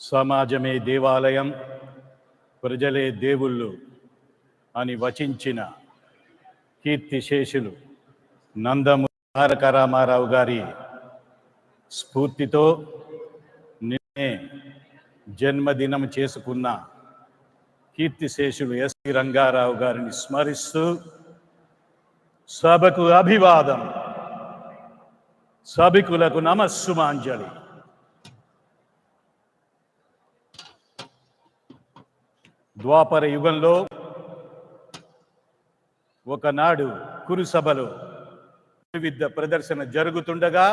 సమాజమే దేవాలయం, ప్రజలే దేవుళ్ళు అని వచించిన కీర్తిశేషులు నందమూరి తారక రామారావు గారి స్ఫూర్తితో నిన్నే జన్మదినం చేసుకున్న కీర్తిశేషులు ఎస్వి రంగారావు గారిని స్మరిస్తూ సభకు అభివాదం, సభికులకు నమస్సుమాంజలి. ద్వాపర యుగంలో ఒకనాడు కురుసభలో వివిధ ప్రదర్శన జరుగుతుండగా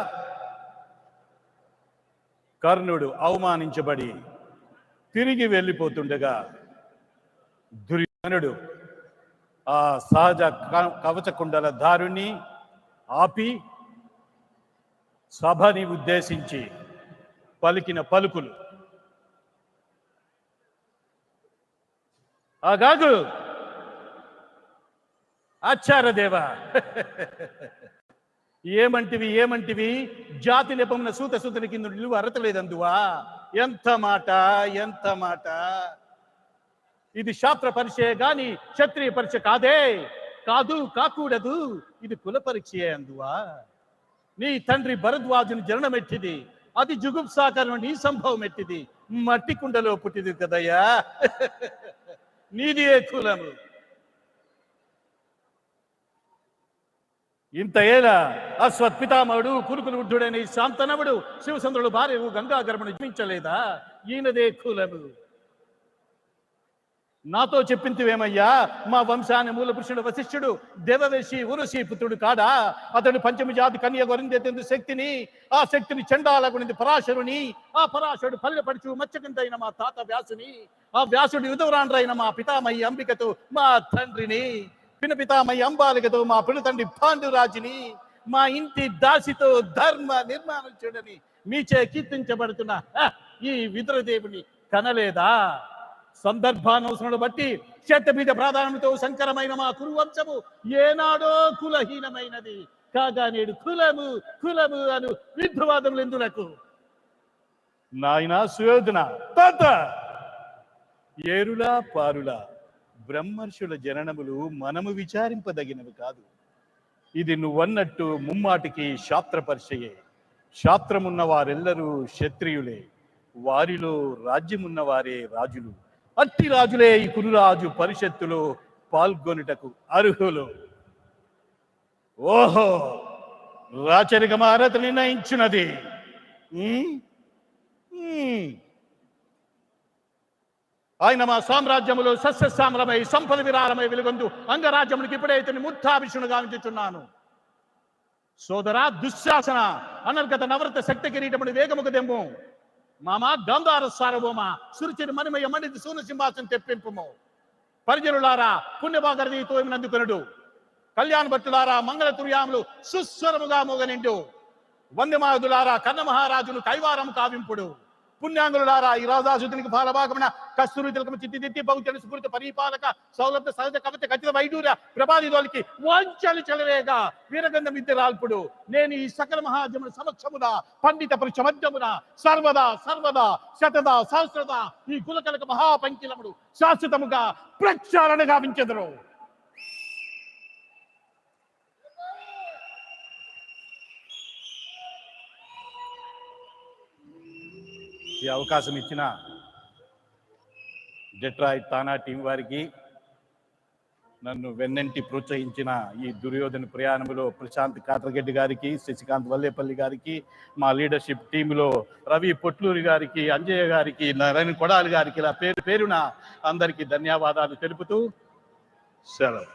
కర్ణుడు అవమానించబడి తిరిగి వెళ్ళిపోతుండగా దుర్యోధనుడు ఆ సహజ కవచకుండల దారుని ఆపి సభని ఉద్దేశించి పలికిన పలుకులు, ఆగాగు ఆచారదేవా, ఏమంటివి జాతి నెపమున సూతని కింద నిలువ అరతలేదందువా. ఎంత మాట. ఇది శాస్త్ర పరీక్షే గాని క్షత్రియ పరీక్ష కాకూడదు. ఇది కుల పరీక్షయే అందువా. నీ తండ్రి భరద్వాజుని జననం ఎట్టిది, అది జుగుప్సాకరం నీ సంభవం ఎట్టిది, మట్టి కుండలో పుట్టిది కదయ్యా. నీది ఏ కులము? ఇంత ఏలా అశ్వత్పితామహుడు కురుకులు వృద్ధుడైన ఈ శాంతనవుడు శివచంద్రుడు భార్యవు గంగాగర్భను జన్మించలేదా? ఈయనదే కులము. నాతో చెప్పింతివేమయ్యా, మా వంశాన్ని మూల పురుషుడు వశిష్ఠుడు దేవవేషి ఉరసి పుత్రుడు కాడా? అతడు పంచమి జాతి కన్య గొరిందెందు శక్తిని, ఆ శక్తిని చండాలగునింది పరాశరుని, ఆ పరాశరుడు పల్లెపడుచు మచ్చకింతైన మా తాత వ్యాసుని, ఆ వ్యాసుడు యుధవరాండ్రైన మా పితామహి అంబికతో మా తండ్రిని, పినపితామహి అంబాలికతో మా పినతండ్రి పాండురాజుని, మా ఇంటి దాసితో ధర్మ నిర్మాణం చేయడని మీచే కీర్తించబడుతున్న ఈ విదురదేవుని కనలేదా? సందర్భానవసరాలు బట్టి క్షేత్రబీజ ప్రాధాన్యంతో సంకరమైన మా కురువంశము ఏనాడో కులహీనమైనది కాగా నేడు కులము అను విద్వాదములు ఎందులకు? నాయన సుయోధన తాత, ఏరులా పారులా బ్రహ్మర్షుల జననములు మనము విచారింపదగినవి కాదు. ఇది నువ్వన్నట్టు ముమ్మాటికి శాస్త్ర పరిచయే. శాస్త్రమున్న వారెల్లరూ క్షత్రియులే, వారిలో రాజ్యమున్న వారే రాజులు. అట్టి రాజులే ఈ కురురాజు పరిషత్తులో పాల్గొనుటకు అర్హులు. ఓహో, రాచరిక మారత నిర్ణయించినది. ఆయన మా సామ్రాజ్యములో సస్యశ్యామలమై సంపద విరారమై వెలుగొందు అంగరాజ్యమునికి ఇప్పుడైతే ముత్తాభిషును గావించుచున్నాను. సోదరా దుశ్శాసన అనర్గత నవరత శక్తి కిరీటముని వేగముకు దెమ్ము. మామా గాంధార సార్వభౌమ సురుచిని మణిమయ మండిది సూన సింహాసనం తెప్పింపుము. పరిజనులారా పుణ్యభాగరదీతో నందుకొనుడు. కళ్యాణ భట్టులారా మంగళ తుర్యాములు సుస్వరముగా మోగనిండు. వంద్యమాయుధులారా కర్ణ మహారాజును కైవారం కావింపుడు. పుణ్యాంగులారా ఈ రాజాసుతునికి పాలభాగమైన కస్తూరి తిలకము చిత్తిదిత్తి బహుజన స్ఫూర్త పరిపాలక సౌలభ్య సహజ కవచ ఖచ్చిత వైడూర్య ప్రభాదిదోలికి వాంఛలు చెలరేగా వీరగంధం విద్యరాల్పుడు. నేను ఈ సకల మహాజముల సమక్షమున పండిత పరిచమధ్యమున సర్వదా శతదా సహస్రదా ఈ కులకలక మహాపంకిలముడు శాశ్వతముగా ప్రక్షాళన గావించెదరు. ఈ అవకాశం ఇచ్చిన డెట్రాయిట్ తానా టీం వారికి, నన్ను వెన్నంటి ప్రోత్సహించిన ఈ దుర్యోధన ప్రయాణంలో ప్రశాంత్ కాట్రగడ్డి గారికి, శశికాంత్ వల్లేపల్లి గారికి, మా లీడర్షిప్ టీంలో రవి పొట్లూరి గారికి, అంజయ్య గారికి, నారాయణ కొడాలి గారికి, ఇలా పేరున అందరికీ ధన్యవాదాలు తెలుపుతూ సెలవు.